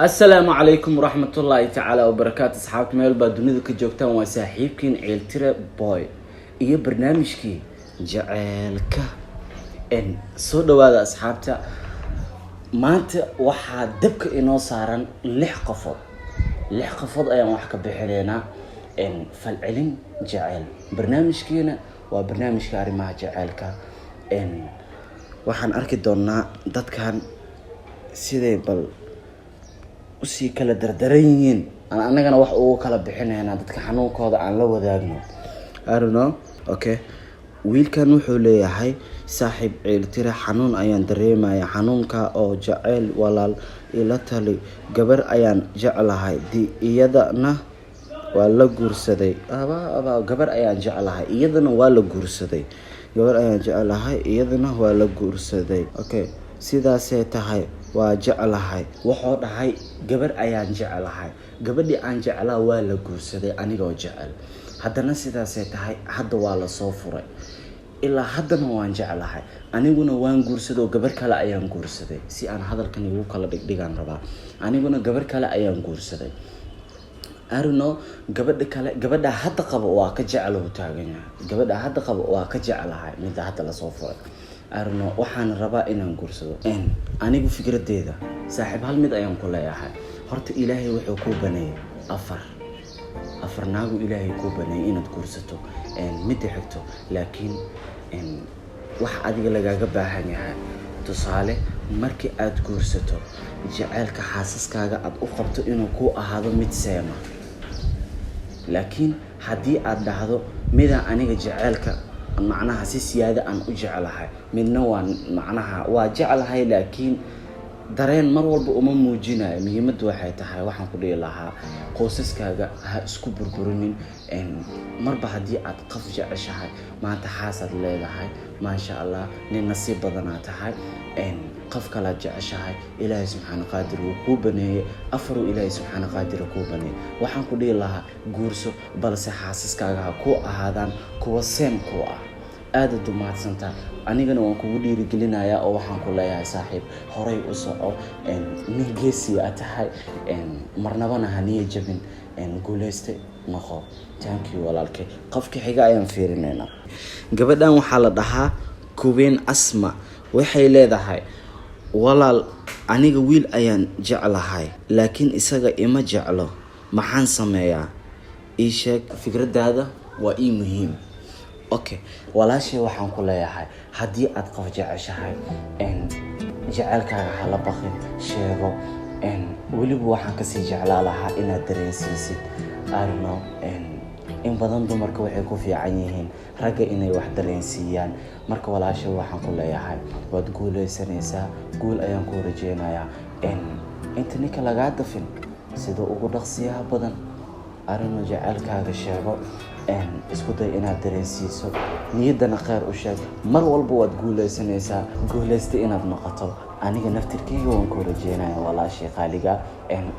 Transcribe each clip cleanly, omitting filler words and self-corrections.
السلام عليكم ورحمة الله تعالى وبركاته. أصحابك ميل بدوني ذوك جوكتان وساحبكين عيلترا بوي إيه برنامجكي جعلك إن صدق هذا أصحابته ما أنت واحد دبك إنه صارن لح قفض أيام واحد بحرينا إن فالعلم جعل برنامجكينا وبرنامج كارما جعلك إن وحن أركض دونا دت كان سيدي بل وسي كلا دردرين أنا wax ugu kala bixinayna dadka xanuunkooda aan la wadaagno. I don't know. Okay. wiilkan wuxuu leeyahay saaxiib ciiltire xanuun ayaan dareemayaa xanuunka oo jacayl walaal ila tali gabar ayaan jeclahay iyadana waa la guursaday gabar ayaan jeclahay iyadana waa la guursaday okay sidaasay tahay waa jeclahay wuxuu dhahay gabar ayaan jeclahay gabadhii aan jeclaa waa la guursaday anigoo jecel haddana sidaasay tahay hadda waa la soo furay ilaa haddana waan jeclahay aniguna waan guursaday gabar kale ayaan guursaday si aan hadalkan ugu kala dhigdhigaan rabaa aniguna gabar kale ayaan guursaday arno gabadha hadda qabo waa ka jecel oo taagan yahay gabadha hadda qabo waa ka jeclahay mid hadda la soo furay arno waxaan rabaa inaan guursado anigu fikradeeda saaxiib hal mid ayaan ku leeyahay horta ilaahay wuxuu ku baneeyay afar naagu ilaahay ku baneeyay inaad guursato mid xigto laakiin wax adiga lagaaga baahan yahay tusaale markii aad guursato jaceelka xaasaskaaga aad u qabto inuu ku ahaado mid seema laakiin haddii aad dhahdo mida aniga jaceelka macnaha si siyaada aan u jeclahay midna waan macnaha waa jeclahay laakiin dareen mar walba uma muujinayo muhiimadu waxay tahay waxaan ku dhihi lahaa qoysaskaaga ha isku burburinin marba haddii aad qaf jeceshahay maanta xaasad leedahay maasha Allah nin nasiib badan aad tahay qaf kala jeceshahay ilaahay subxaanahu qaadir uu ku baneeyay afaru ilaahay subxaanahu qaadir ku baneeyay waxaan ku dhihi lahaa guurso balse xaasaskaaga ha ku ahaadaan kuwa seem ku ah aad u dumaadsantaa anigana waan kugu dhiirigelinayaa oo waxaan ku leeyahay saaxiib horay u soco nin geesi aad tahay marnabana haniye jabin guuleyste noqo thank you walaalkay qofka xiga ayaan fiirinaynaa gabadhan waxaa la dhahaa Kuween Asma waxay leedahay walaal aniga wiil ayaan jeclahay laakiin isaga ima jeclo maxaan sameeyaa ii sheeg fikradaada waa ii muhiim okay walaashay waxaan ku leeyahay haddii aad qof jeceshahay jaceelkaaga hala baqin sheego weliba waxaan kasii jeclaa lahaa inaad dareensiisid arno in badan dumarka waxay ku fiican yihiin ragga inay wax dareensiiyaan marka walaashay waxaan ku leeyahay waad guuleysanaysaa guul ayaan ku rajeynayaa inta ninka lagaa dafin sida ugu dhaqsiyaha badan arno jaceelkaaga sheego isku day inaad dareensiiso niyadana khayr u sheeg mar walba waad guuleysanaysaa guuleysta inaad noqoto aniga naftirkeyga waan ku rajeynayaa walaashay qaaliga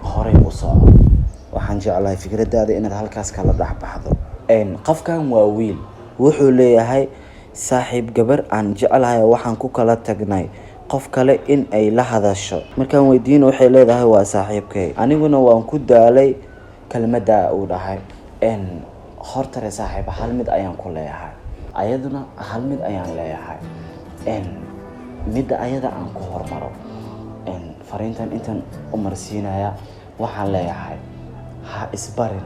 horay u soco waxaan jeclahay fikradaada inaad halkaas kala dhaxbaxdo qofkan waa wiil wuxuu leeyahay saaxiib gabar aan jeclahay waxaan ku kala tagnay qof kale in ay la hadasho markaan weydiin waxay leedahay waa saaxiibkay aniguna waan ku daalay kelmadda uu dhahay hortare saaxiib hal mid ayaan ku leeyahay ayaduna hal mid ayaan leeyahay midda ayada aan ku hormaro fariintan intan u marsiinaya waxaan leeyahay ha isbarin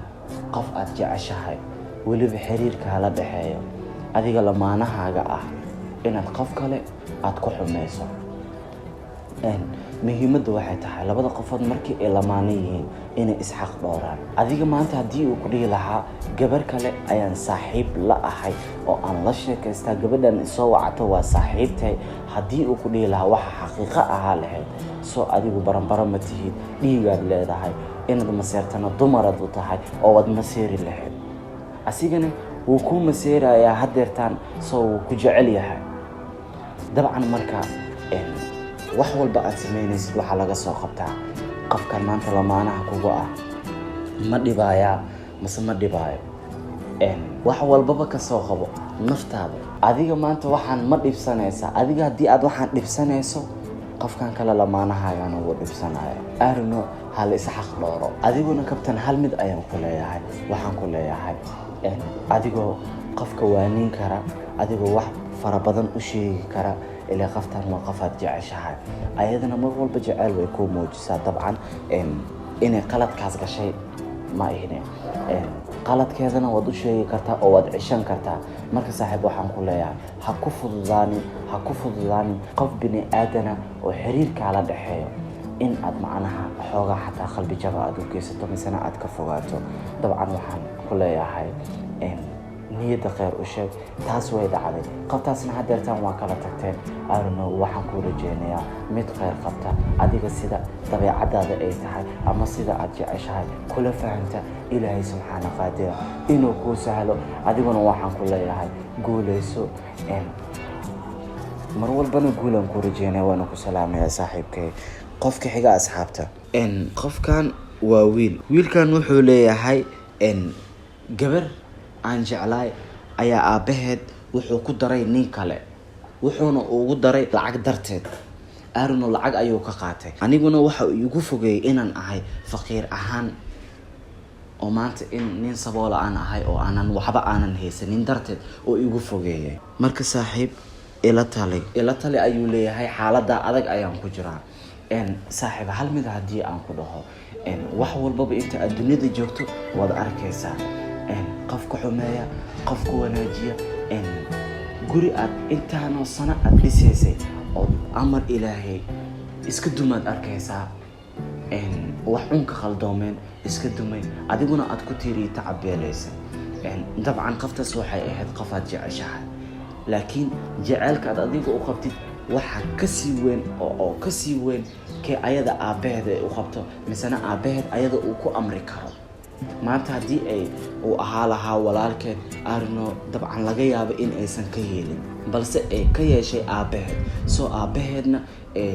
qof aad jeceshahay weliba xiriirka la dhaxeeyo adiga lamaanahaaga ah inaad qof kale aad ku xumayso muhiimadu waxay tahay labada qofood markii ay lamaana yihiin inay isxaq dhowraan adiga maanta haddii uu ku dhihi lahaa gabar kale ayaan saaxiib la ahay oo aan la sheekaystaa gabadhan soo wacato waa saaxiibtay haddii uu ku dhihi lahaa waxa xaqiiqo ahaa lahayd soo adigu baranbaro ma tihid dhiigaad leedahay inaad maseertana dumaraad u tahay oo waad maseeri lahayd asigana wuu ku maseerayaa hadeertaan soo wuu ku jecel yahay dabcan markaa wax walba aad sameynaysid waxa laga soo qabtaa qofkan maanta lamaanaha kugu ah ma dhibaayaa mase ma dhibaayo wax walbaba ka soo qabo naftaada adiga maanta waxaan ma dhibsanaysaa adiga haddii aad waxaan dhibsanayso qofkan kale lamaanahayana wuu dhibsanaya. Arno hal is xaq dhooro. Adiguna kabtan hal mid ayaan ku leeyahay. Waxaan ku leeyahay adigoo qofka waanin kara, adigoo wax fara badan u sheegi kara ilaa qoftan waa qofaad jeceshahay. Ayadana mar walba jecel way ku muujisaa dabcan inay qaladkaas gashay ma ahine. qaladkeedana waad u sheegi kartaa oo waad cishan kartaa. marka saaxiib waxaan ku leeyahay ha ku fududaanin qof bini aadana oo xiriirka la dhaxeeyo in aad macnaha xoogaa xataa qalbi jaba aad u geysato misana aad ka fogaato. dabcan waxaan ku leeyahay niyada khayr u sheeg. taas way dhacday, qabtaasna hadeertaan waa kala tagteen. arno waxaan ku rajeynayaa mid khayr qabta, adiga sida dabeecadaada ay tahay ama sida aad jeceshahay kula fahanta ilaahay subxaana qaadira inuu kuu sahlo. adiguna waxaan ku leeyahay guuleyso. mar walbana guulan ku rajeynaya. waana ku salaamayaa saaxiibkay. qofka xiga asxaabta qofkan waa wiilkan wuxuu leeyahay gabar aan jeclaay ayaa aabaheed wuxuu ku daray nin kale, wuxuuna ugu daray lacag darteed. arno lacag ayuu ka qaatay. aniguna waxa uu igu fogeeyay inaan ahay faqiir ahaan oo maanta in nin sabool aan ahay oo aanan waxba aanan haysanin darteed oo igu fogeeyay. marka saaxiib ila tali ayuu leeyahay. xaaladda adag ayaan ku jiraa. saaxiib hal mid haddii aan ku dhaho wax walbaba inta aad dunida joogto waad arkaysaa qofka xumeeya, qofka wanaajiya. guri aad intaanoo sano aad dhisaysay oo amar ilaahay iska dumaad arkaysaa. wax unka khaldoomeen iska dumay, adiguna aad ku tiiriyi tacabeelaysa. dabcan qoftaas waxay ahayd qofaad jeceshahay, laakiin jaceylka aad adiga u qabtid waxa kasii weyn oo kasii weyn kee ayada aabaheed ay u qabto misana aabaheed ayada uu ku amri karo. maanta haddii uu ahaa lahaa walaalkeed arno dabcan laga yaabo in aysan ka yeelin, balse ay ka yeeshay aabaheed. soo aabaheedna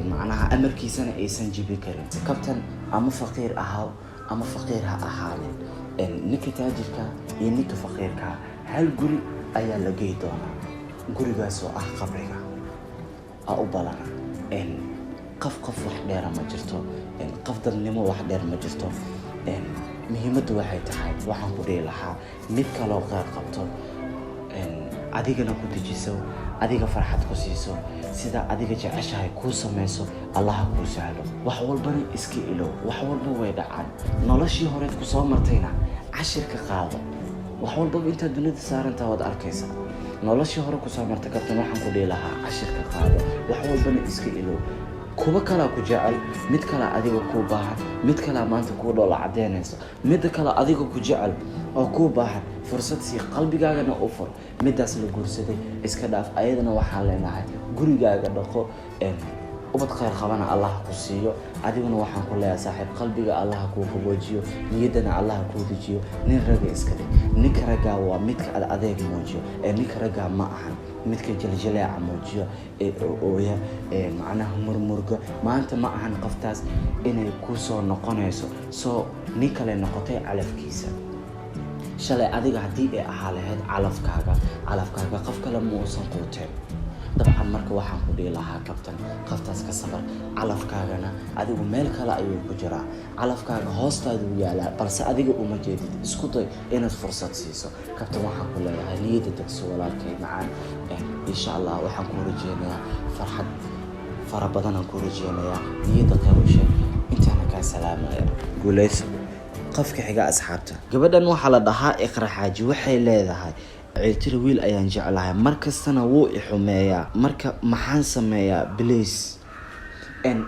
macnaha amarkiisana aysan jibi karin. kabtan ama faqiir ahaa ama faqiir ha ahaanin, ninka taajirka iyo ninka faqiirka hal guri ayaa la geey doonaa. gurigaasoo ah qabriga u balana. qof wax dheera ma jirto, qof dadnimo wax dheer ma jirto. muhiimaddu waxay tahay waxaan ku dhihi lahaa mid kaloo qeyr qabto, adigana ku dejiso, adiga farxad ku siiso, sida adiga jeceshahay kuu samayso, allaha kuu sahlo. wax walbana iska ilow. wax walba way dhacaan. noloshii horeed ku soo martayna cashirka qaado. wax walbaba intaad dunida saarantaa waad arkaysaa. noloshii hore ku soo martay kabtan waxaan ku dhihi lahaa cashirka qaado. wax walbana iska ilow. kuwa kalaa ku jecel, mid kale adiga kuu baahan, mid kale maanta kuu dhoola cadeynayso, mid kale adiga ku jecel oo kuu baahan. fursad sii, qalbigaagana u fur. midaas la guursaday iska dhaaf. ayadana waxaan leenahay gurigaaga dhaqo, ubad khayr qabana allah ku siiyo. adiguna waxaan ku leeyahay saaxiib qalbiga allah kuu qaboojiyo, niyadana allah kuu dejiyo. nin raga iska dhig. ninka ragaa waa midka adeeg muujiyo, ninka ragaa ma ahan midka jiljileeca muujiyo ooya macnaha murmurga. maanta ma ahan qoftaas inay ku soo noqonayso soo nin kale noqotay calafkiisa. shalay adiga haddii ay ahaa lahayd calafkaaga qof kale muusan quuteen. dabcan marka waxaan ku dhihi lahaa kabtan qoftaas ka sabar. calafkaagana adigu meel kale ayuu ku jiraa. calafkaaga hoostaaduu yaalaa, balse adiga uma jeedid. isku day inaad fursad siiso. kabtan waxaan ku leeyahay niyada degso walaalkay macaan. insha allah waxaan ku rajeynayaa farxad fara badanaan ku rajeynayaa. niyada khayr u sheeg. intaana kaa salaamaya. guuleyso. qofka xiga asxaabta gabadhan waxaa la dhahaa iqra xaaji. waxay leedahay ciiltira wiil ayaan jeclahay, markastana wuu i xumeeyaa. marka maxaan sameeyaa please?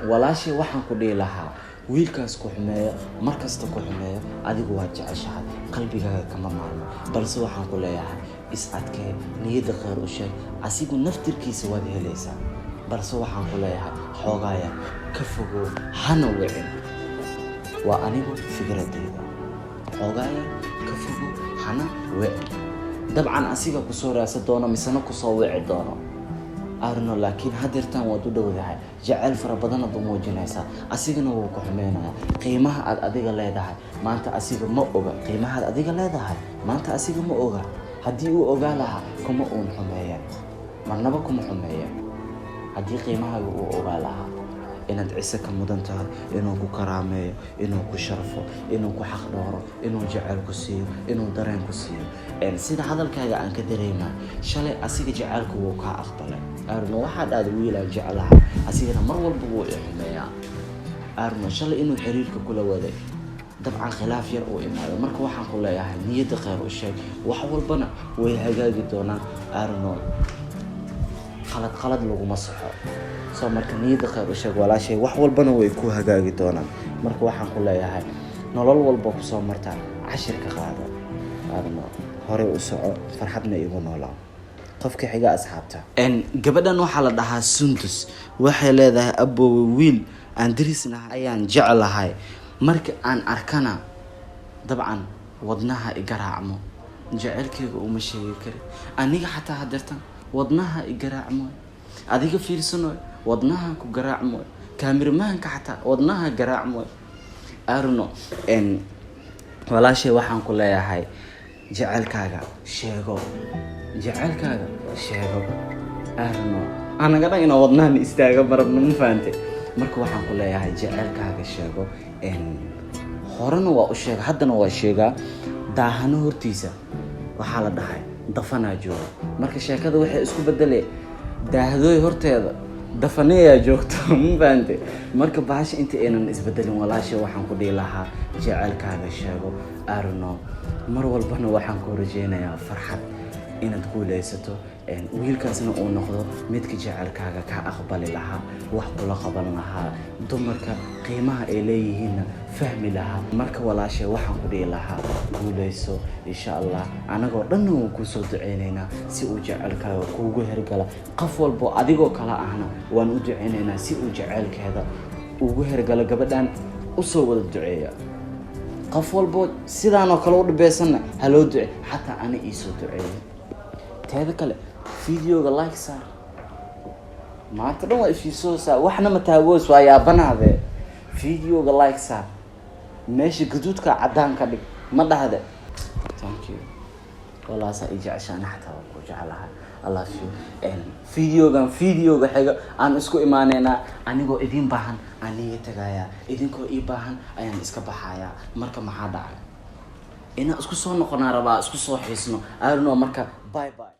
walaashay waxaan ku dhihi lahaa wiilkaas ku xumeeyo, markasta ku xumeeyo, adigu waad jeceshahay, qalbigaaga kama maarmo. balse waxaan ku leeyahay is adkee, niyada khayr u sheeg. asigu naftirkiisa waad helaysaa, balse waxaan ku leeyahay xoogaaya ka fogow, hana wicin. waa anigu fikradeyda. xoogaaya ka fogow, hana wicin. dabcan asiga ku soo raasa doono misana ku soo wici doono arno, laakiin hadeertaan waad u dhowdahay. jacayl fara badanaad u muujinaysaa. asigana wuu ku xumeynaya. qiimaha aad adiga leedahay maanta asiga ma oga. qiimahaad adiga leedahay maanta asiga ma oga. haddii uu ogaa lahaa kuma uun xumeeyeen, marnaba kuma xumeeyeen. haddii qiimahaaga uu ogaa lahaa inaad ciise ka mudan tahay, inuu ku karaameeyo, inuu ku sharfo, inuu ku xaq dhooro, inuu jacayl ku siiyo, inuu dareen ku siiyo. Sida hadalkaaga aan ka dareemaa shalay asiga jacaylku wuu kaa aqbalay. Arno waxaad aad wiilaan jecelahay asigana mar walba wuu xumeeyaa. Arno shalay inuu xiriirka kula waday dabcan khilaaf yar oo imaado, marka waxaan ku leeyahay niyadda khayr u sheeg, wax walbana way hagaagi doonaan. Arno qalad laguma saxo, soo marka niyadda khayr u sheeg walaashay, wax walbana way ku hagaagi doonaan. Marka waxaan ku leeyahay nolol walba ku soo marta cashirka qaado. Arno hore u soco, farxadna igu noolaa. qofka xiga asxaabta gabadhan waxaa la dhahaa Sundus, waxay leedahay aboowe wiil aan dirisnahay ayaan jecelahay, marka aan arkana dabcan wadnaha igaraacmo, jacaylkayga uma sheegi kari. aniga xataa hadeertan wadnaha igaraacmo, adiga fiirsano wadnaha ku garaacmo, kaamiramanka xataa wadnaha garaacmo. Arno walaashay waxaan ku leeyahay jacaylkaaga sheego, jacaylkaaga sheego. Arno anaga dhan inaa wadnahan istaaga marabno, ma fahante. marka waxaan ku leeyahay jacaylkaaga sheego. horena waa u sheega, haddana waa sheegaa. daahano hortiisa waxaa la dhahay dafanaa jooga, marka sheekada waxay isku bedelee daahadooy horteeda dafaneeyaa joogto, ma fahante. marka bahasha inta aynan isbedelin walaashay waxaan ku dhihi lahaa jacaylkaaga sheego. Arno mar walbana waxaan ku rajeynayaa farxad, inaad guuleysato, wiilkaasna uu noqdo midka jacaylkaaga ka aqbali lahaa, wax kula qaban lahaa, dumarka qiimaha ay leeyihiinna fahmi lahaa. marka walaashay waxaan ku dhihi lahaa guuleyso insha Allah. anagoo dhanna waan kusoo duceynaynaa si uu jacaylkaaga kuugu hergala. qof walbo adigoo kala ahna waan u duceynaynaa si uu jacaylkeeda ugu hergalo. gabadhan usoo wada duceeya, qof walbo sidaanoo kale u dhibeysanna haloo duce, xataa ana iisoo duceeya. teeda kale videoga like saar, maanta dhan waa ifiisoosaa, waxna ma taagoos, waa yaabanaade. videoga like saar, meesha gaduudka cadaan ka dhig, ma dhahde. thank you walaasaa i jeceshaan, xataa waa ku jecelahay. I love you. videoga xiga aan isku imaaneynaa, anigoo idin baahan aan iga tagayaa, idinkoo ii baahan ayaan iska baxayaa. marka maxaa dhacay inaan isku soo noqonaa rabaa, isku soo xiisno. Arno marka bye bye.